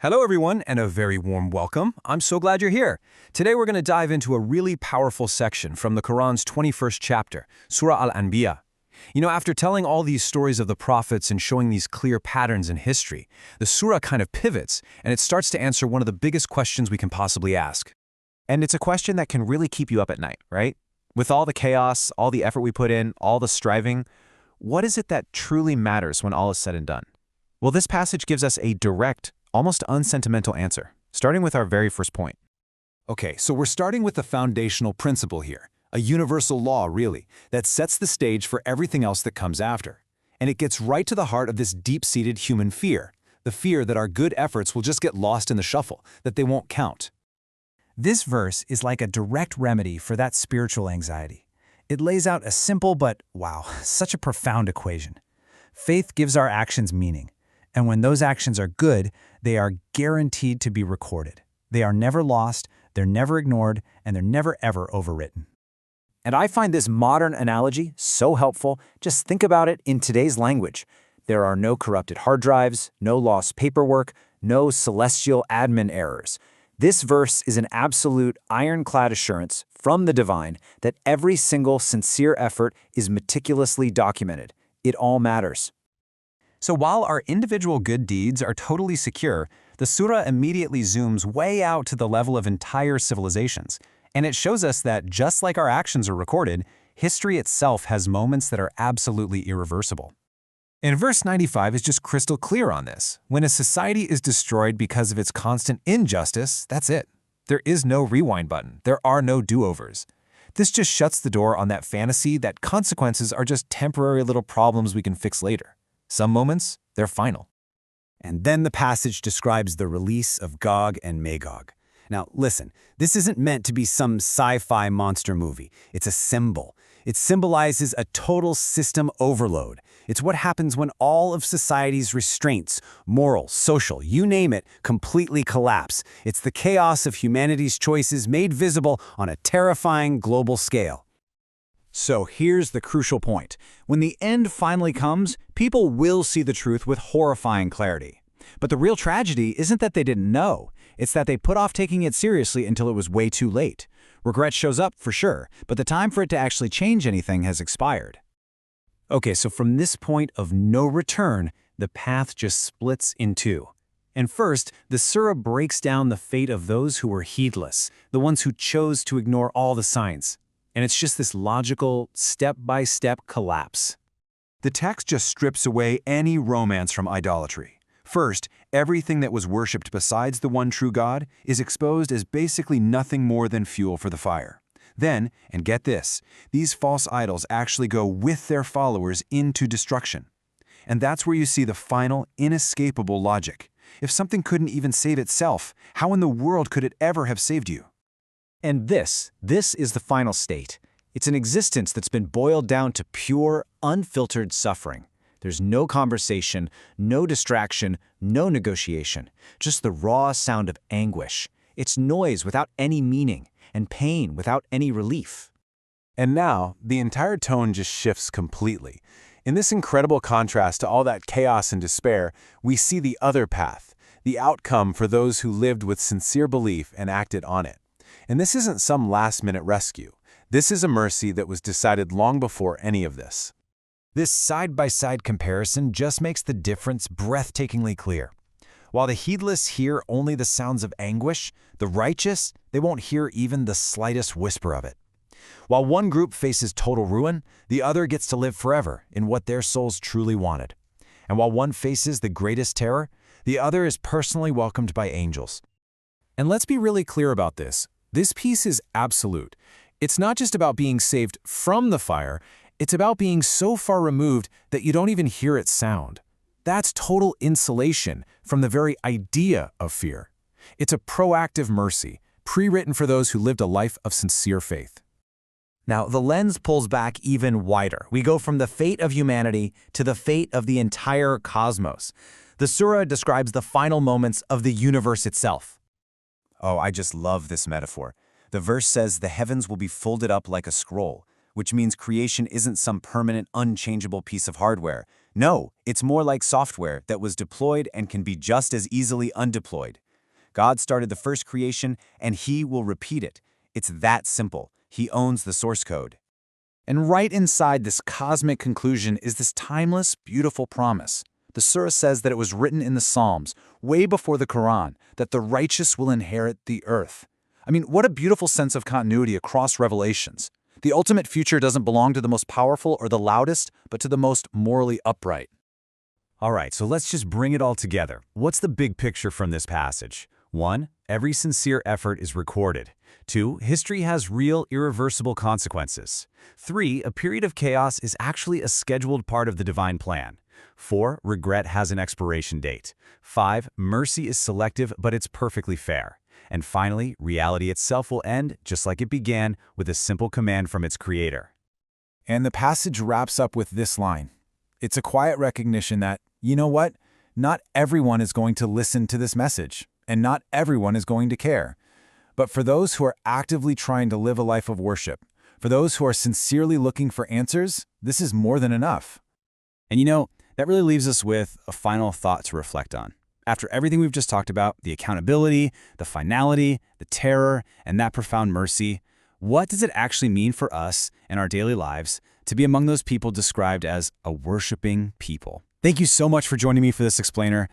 Hello everyone, and a very warm welcome. I'm so glad you're here. Today we're going to dive into a really powerful section from the Quran's 21st chapter, Surah Al-Anbiya. After telling all these stories of the prophets and showing these clear patterns in history, the surah kind of pivots, and it starts to answer one of the biggest questions we can possibly ask. And it's a question that can really keep you up at night, right? With all the chaos, all the effort we put in, all the striving, what is it that truly matters when all is said and done? Well, this passage gives us a direct, almost unsentimental answer, starting with our very first point. Okay, so we're starting with the foundational principle here, a universal law, really, that sets the stage for everything else that comes after. And it gets right to the heart of this deep-seated human fear, the fear that our good efforts will just get lost in the shuffle, that they won't count. This verse is like a direct remedy for that spiritual anxiety. It lays out a simple but, wow, such a profound equation. Faith gives our actions meaning, and when those actions are good, they are guaranteed to be recorded. They are never lost, they're never ignored, and they're never ever overwritten. And I find this modern analogy so helpful. Just think about it in today's language. There are no corrupted hard drives, no lost paperwork, no celestial admin errors. This verse is an absolute ironclad assurance from the divine that every single sincere effort is meticulously documented. It all matters. So while our individual good deeds are totally secure, the surah immediately zooms way out to the level of entire civilizations. And it shows us that just like our actions are recorded, history itself has moments that are absolutely irreversible. And verse 95 is just crystal clear on this. When a society is destroyed because of its constant injustice, that's it. There is no rewind button. There are no do-overs. This just shuts the door on that fantasy that consequences are just temporary little problems we can fix later. Some moments, they're final. And then the passage describes the release of Gog and Magog. Now, listen, this isn't meant to be some sci-fi monster movie. It's a symbol. It symbolizes a total system overload. It's what happens when all of society's restraints, moral, social, you name it, completely collapse. It's the chaos of humanity's choices made visible on a terrifying global scale. So here's the crucial point. When the end finally comes, people will see the truth with horrifying clarity. But the real tragedy isn't that they didn't know. It's that they put off taking it seriously until it was way too late. Regret shows up for sure, but the time for it to actually change anything has expired. Okay, so from this point of no return, the path just splits in two. And first, the surah breaks down the fate of those who were heedless, the ones who chose to ignore all the signs. And it's just this logical, step-by-step collapse. The text just strips away any romance from idolatry. First, everything that was worshipped besides the one true God is exposed as basically nothing more than fuel for the fire. Then, and get this, these false idols actually go with their followers into destruction. And that's where you see the final, inescapable logic. If something couldn't even save itself, how in the world could it ever have saved you? And this is the final state. It's an existence that's been boiled down to pure, unfiltered suffering. There's no conversation, no distraction, no negotiation, just the raw sound of anguish. It's noise without any meaning, and pain without any relief. And now, the entire tone just shifts completely. In this incredible contrast to all that chaos and despair, we see the other path, the outcome for those who lived with sincere belief and acted on it. And this isn't some last-minute rescue. This is a mercy that was decided long before any of this. This side-by-side comparison just makes the difference breathtakingly clear. While the heedless hear only the sounds of anguish, the righteous, they won't hear even the slightest whisper of it. While one group faces total ruin, the other gets to live forever in what their souls truly wanted. And while one faces the greatest terror, the other is personally welcomed by angels. And let's be really clear about this. This piece is absolute. It's not just about being saved from the fire, it's about being so far removed that you don't even hear its sound. That's total insulation from the very idea of fear. It's a proactive mercy, pre-written for those who lived a life of sincere faith. Now, the lens pulls back even wider. We go from the fate of humanity to the fate of the entire cosmos. The surah describes the final moments of the universe itself. Oh, I just love this metaphor. The verse says the heavens will be folded up like a scroll, which means creation isn't some permanent, unchangeable piece of hardware. No, it's more like software that was deployed and can be just as easily undeployed. God started the first creation, and He will repeat it. It's that simple. He owns the source code. And right inside this cosmic conclusion is this timeless, beautiful promise. The surah says that it was written in the Psalms, way before the Quran, that the righteous will inherit the earth. I mean, what a beautiful sense of continuity across revelations. The ultimate future doesn't belong to the most powerful or the loudest, but to the most morally upright. All right, so let's just bring it all together. What's the big picture from this passage? 1. Every sincere effort is recorded. 2. History has real, irreversible consequences. 3. A period of chaos is actually a scheduled part of the divine plan. 4. Regret has an expiration date. 5. Mercy is selective, but it's perfectly fair. And finally, reality itself will end, just like it began, with a simple command from its creator. And the passage wraps up with this line. It's a quiet recognition that, you know what? Not everyone is going to listen to this message, and not everyone is going to care. But for those who are actively trying to live a life of worship, for those who are sincerely looking for answers, this is more than enough. And you know, that really leaves us with a final thought to reflect on. After everything we've just talked about, the accountability, the finality, the terror, and that profound mercy, what does it actually mean for us in our daily lives to be among those people described as a worshiping people? Thank you so much for joining me for this explainer.